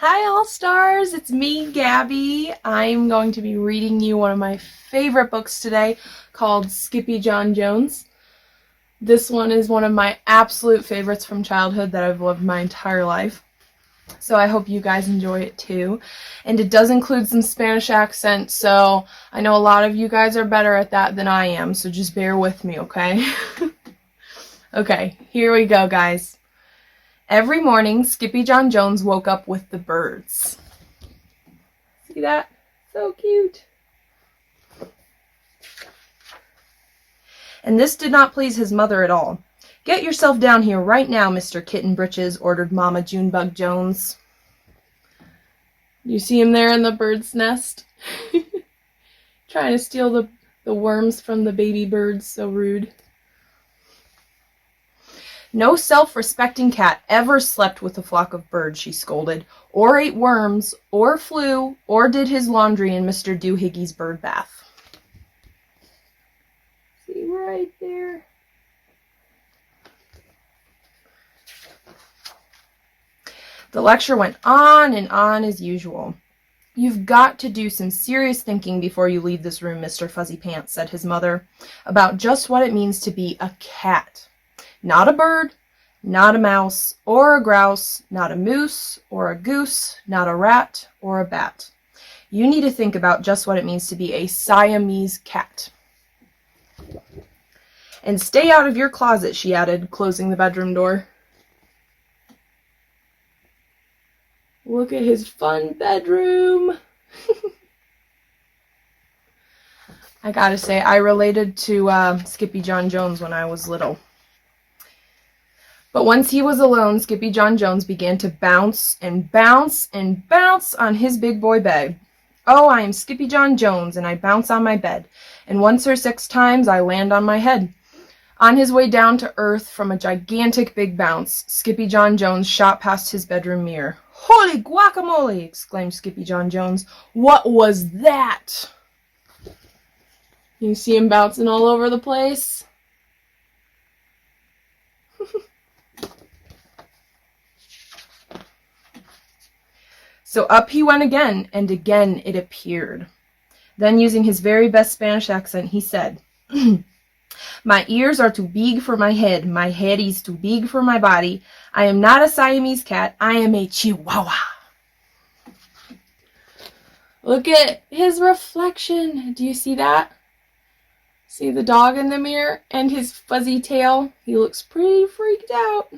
Hi All-Stars, it's me, Gabby. I'm going to be reading you one of my favorite books today called Skippyjon Jones. This one is one of my absolute favorites from childhood that I've loved my entire life. So I hope you guys enjoy it too. And it does include some Spanish accent, so I know a lot of you guys are better at that than I am, so just bear with me, okay? Okay, here we go, guys. Every morning, Skippyjon Jones woke up with the birds. See that? So cute. And this did not please his mother at all. "Get yourself down here right now, Mr. Kitten Britches," ordered Mama Junebug Jones. You see him there in the bird's nest? Trying to steal the worms from the baby birds, so rude. "No self-respecting cat ever slept with a flock of birds," she scolded, "or ate worms, or flew, or did his laundry in Mr. Doohiggy's bird bath." See right there? The lecture went on and on as usual. "You've got to do some serious thinking before you leave this room, Mr. Fuzzy Pants," said his mother, "about just what it means to be a cat. Not a bird, not a mouse, or a grouse, not a moose, or a goose, not a rat, or a bat. You need to think about just what it means to be a Siamese cat. And stay out of your closet," she added, closing the bedroom door. Look at his fun bedroom. I gotta say, I related to Skippyjon Jones when I was little. But once he was alone, Skippyjon Jones began to bounce and bounce and bounce on his big boy bed. "Oh, I am Skippyjon Jones, and I bounce on my bed, and once or 6 times I land on my head." On his way down to earth from a gigantic big bounce, Skippyjon Jones shot past his bedroom mirror. "Holy guacamole!" exclaimed Skippyjon Jones. "What was that?" You see him bouncing all over the place? So up he went again, and again it appeared. Then, using his very best Spanish accent, he said, "My ears are too big for my head is too big for my body. I am not a Siamese cat, I am a Chihuahua." Look at his reflection. Do you see that? See the dog in the mirror and his fuzzy tail? He looks pretty freaked out.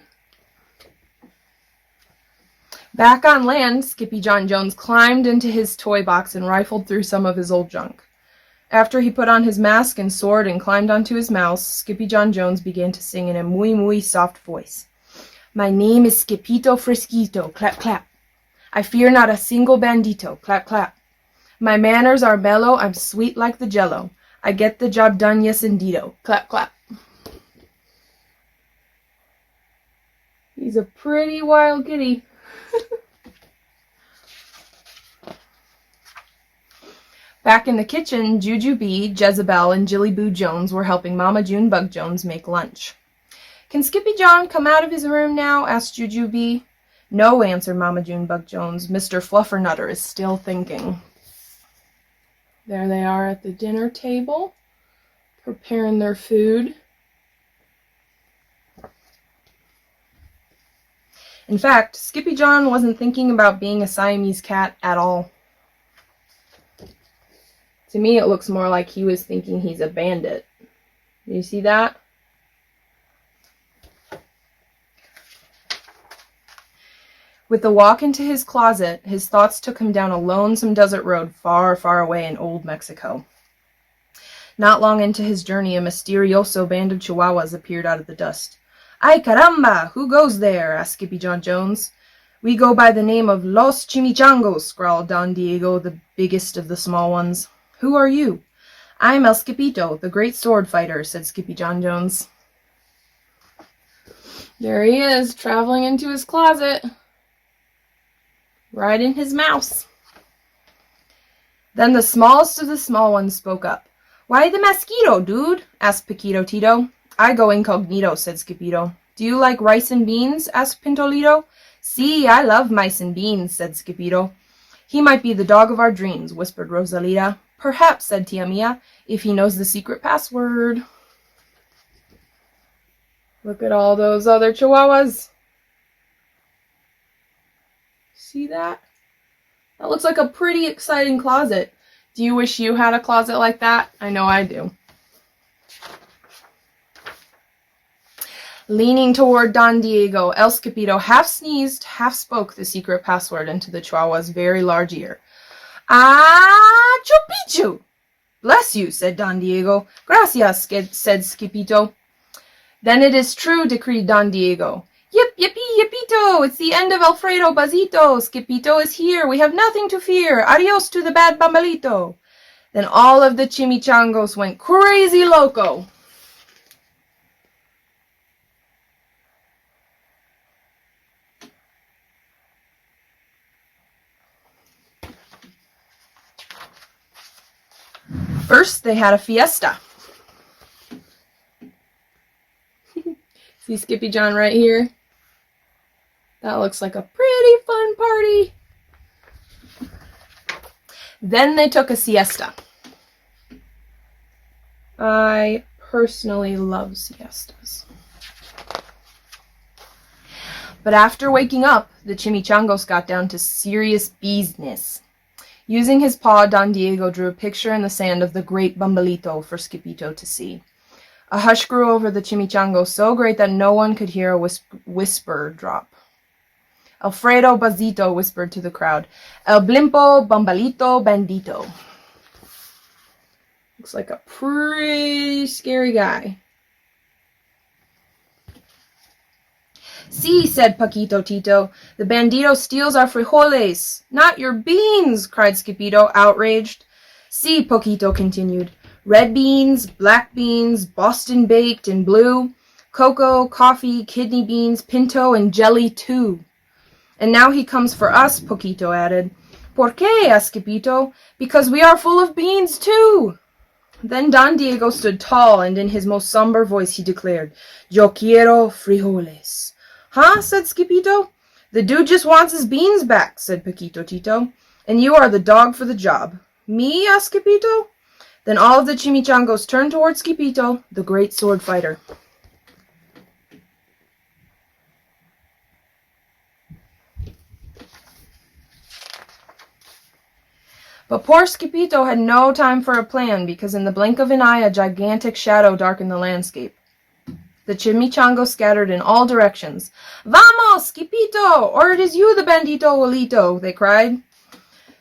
Back on land, Skippyjon Jones climbed into his toy box and rifled through some of his old junk. After he put on his mask and sword and climbed onto his mouse, Skippyjon Jones began to sing in a muy soft voice. "My name is Skippito Frisquito, clap clap. I fear not a single bandito, clap clap. My manners are mellow, I'm sweet like the jello. I get the job done, yes indeedo, clap clap." He's a pretty wild kitty. Back in the kitchen, Jujubee, Jezebel, and Jillyboo Jones were helping Mama Junebug Jones make lunch. "Can Skippyjon come out of his room now?" asked Jujubee. "No," answered Mama Junebug Jones. "Mr. Fluffernutter is still thinking." There they are at the dinner table, preparing their food. In fact, Skippyjon wasn't thinking about being a Siamese cat at all. To me, it looks more like he was thinking he's a bandit. Do you see that? With the walk into his closet, his thoughts took him down a lonesome desert road far, far away in old Mexico. Not long into his journey, a mysterioso band of Chihuahuas appeared out of the dust. "Ay caramba! Who goes there?" asked Skippyjon Jones. "We go by the name of Los Chimichangos," growled Don Diego, the biggest of the small ones. "Who are you?" "I'm El Skippito, the great sword fighter," said Skippyjon Jones. There he is, traveling into his closet. Right in his mouse. Then the smallest of the small ones spoke up. "Why the mosquito, dude?" asked Paquito Tito. "I go incognito," said Skippito. "Do you like rice and beans?" asked Pintolito. See, I love mice and beans, said Skippito. He might be the dog of our dreams, whispered Rosalita. Perhaps, said Tia Mia, if he knows the secret password. Look at all those other chihuahuas. See that? That looks like a pretty exciting closet. Do you wish you had a closet like that? I know I do. Leaning toward Don Diego, El Skippito half sneezed, half spoke the secret password into the chihuahua's very large ear. Ah, chupichu! Bless you, said Don Diego. Gracias, said Skippito. Then it is true, decreed Don Diego. Yip, yippee, yippito! It's the end of Alfredo Bazito. Skippito is here. We have nothing to fear. Adios to the bad bambalito. Then all of the chimichangos went crazy loco. First, they had a fiesta. See Skippyjon right here? That looks like a pretty fun party. Then they took a siesta. I personally love siestas. But after waking up, the chimichangos got down to serious business. Using his paw, Don Diego drew a picture in the sand of the great bambalito for Skippito to see. A hush grew over the chimichango, so great that no one could hear a whisper drop. Alfredo Bazito whispered to the crowd, El blimpo bambalito bandito. Looks like a pretty scary guy. See, said Paquito Tito, the bandito steals our frijoles. Not your beans, cried Skippito, outraged. See, Paquito continued, red beans, black beans, Boston baked and blue, cocoa, coffee, kidney beans, pinto, and jelly too. And now he comes for us, Paquito added. ¿Por qué? asked Skippito. Because we are full of beans too. Then Don Diego stood tall, and in his most somber voice he declared, Yo quiero frijoles. Huh? said Skippito. The dude just wants his beans back, said Paquito Tito. And you are the dog for the job. Me? asked Skippito. Then all of the chimichangos turned toward Skippito, the great sword fighter. But poor Skippito had no time for a plan, because in the blink of an eye a gigantic shadow darkened the landscape. The chimichangos scattered in all directions. Vamos, Skippito! Or it is you, the bandito Abuelito, they cried.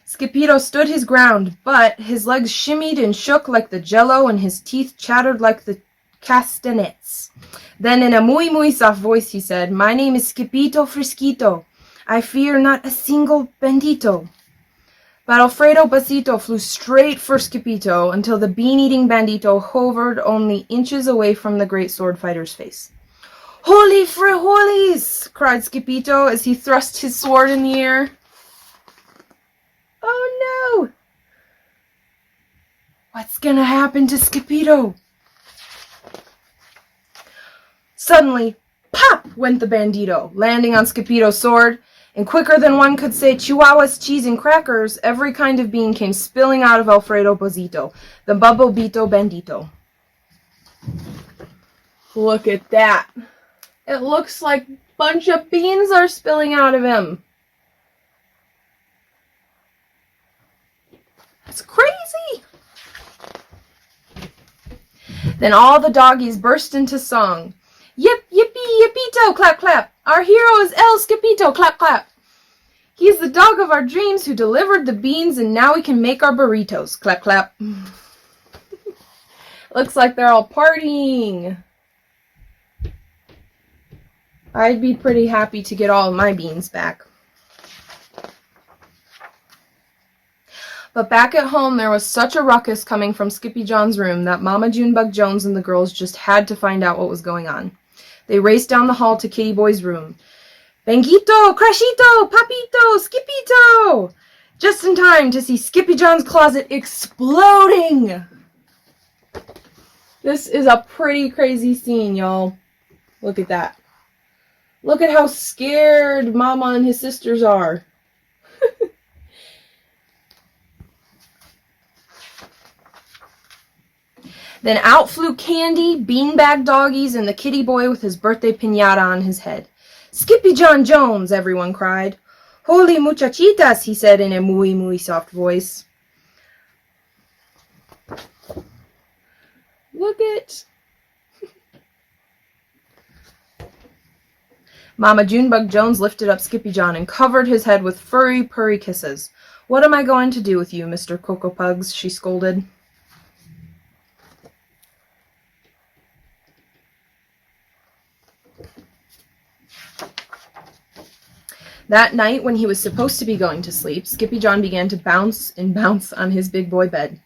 Skippito stood his ground, but his legs shimmied and shook like the jello, and his teeth chattered like the castanets. Then in a muy soft voice he said, My name is Skippito Frisquito. I fear not a single bandito. But Alfredo Bazito flew straight for Skippito until the bean-eating bandito hovered only inches away from the great sword fighter's face. Holy frijoles! cried Skippito as he thrust his sword in the air. Oh no! What's gonna happen to Skippito? Suddenly, pop went the bandito, landing on Skippito's sword. And quicker than one could say chihuahuas, cheese, and crackers, every kind of bean came spilling out of Alfredo Bazito, the bubblebito bandito. Look at that. It looks like a bunch of beans are spilling out of him. That's crazy. Then all the doggies burst into song. Yip, yippee, yippito, clap, clap. Our hero is El Skippito, clap, clap. He is the dog of our dreams who delivered the beans, and now we can make our burritos, clap, clap. Looks like they're all partying. I'd be pretty happy to get all of my beans back. But back at home, there was such a ruckus coming from Skippyjon's room that Mama Junebug Jones and the girls just had to find out what was going on. They raced down the hall to Kitty Boy's room. Benguito, Crashito, Papito, Skippito! Just in time to see Skippyjon's closet exploding! This is a pretty crazy scene, y'all. Look at that. Look at how scared Mama and his sisters are. Then out flew Candy, beanbag doggies, and the kitty boy with his birthday piñata on his head. "Skippyjon Jones!" everyone cried. "Holy muchachitas," he said in a muy soft voice. Look it. Mama Junebug Jones lifted up Skippyjon and covered his head with furry, purry kisses. "What am I going to do with you, Mr. Cocoa Pugs?" she scolded. That night, when he was supposed to be going to sleep, Skippyjon began to bounce and bounce on his big boy bed.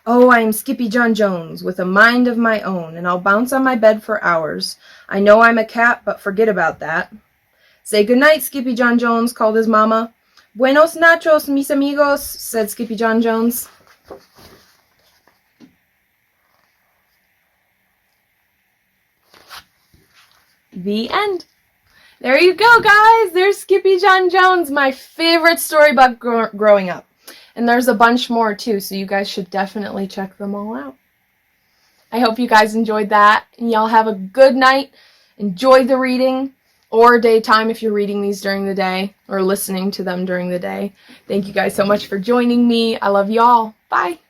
"Oh, I am Skippyjon Jones, with a mind of my own, and I'll bounce on my bed for hours. I know I'm a cat, but forget about that." "Say good night, Skippyjon Jones," called his mama. "Buenos nachos, mis amigos," said Skippyjon Jones. The end. There you go, guys. There's Skippyjon Jones, my favorite storybook growing up. And there's a bunch more, too, so you guys should definitely check them all out. I hope you guys enjoyed that, and y'all have a good night. Enjoy the reading, or daytime if you're reading these during the day, or listening to them during the day. Thank you guys so much for joining me. I love y'all. Bye.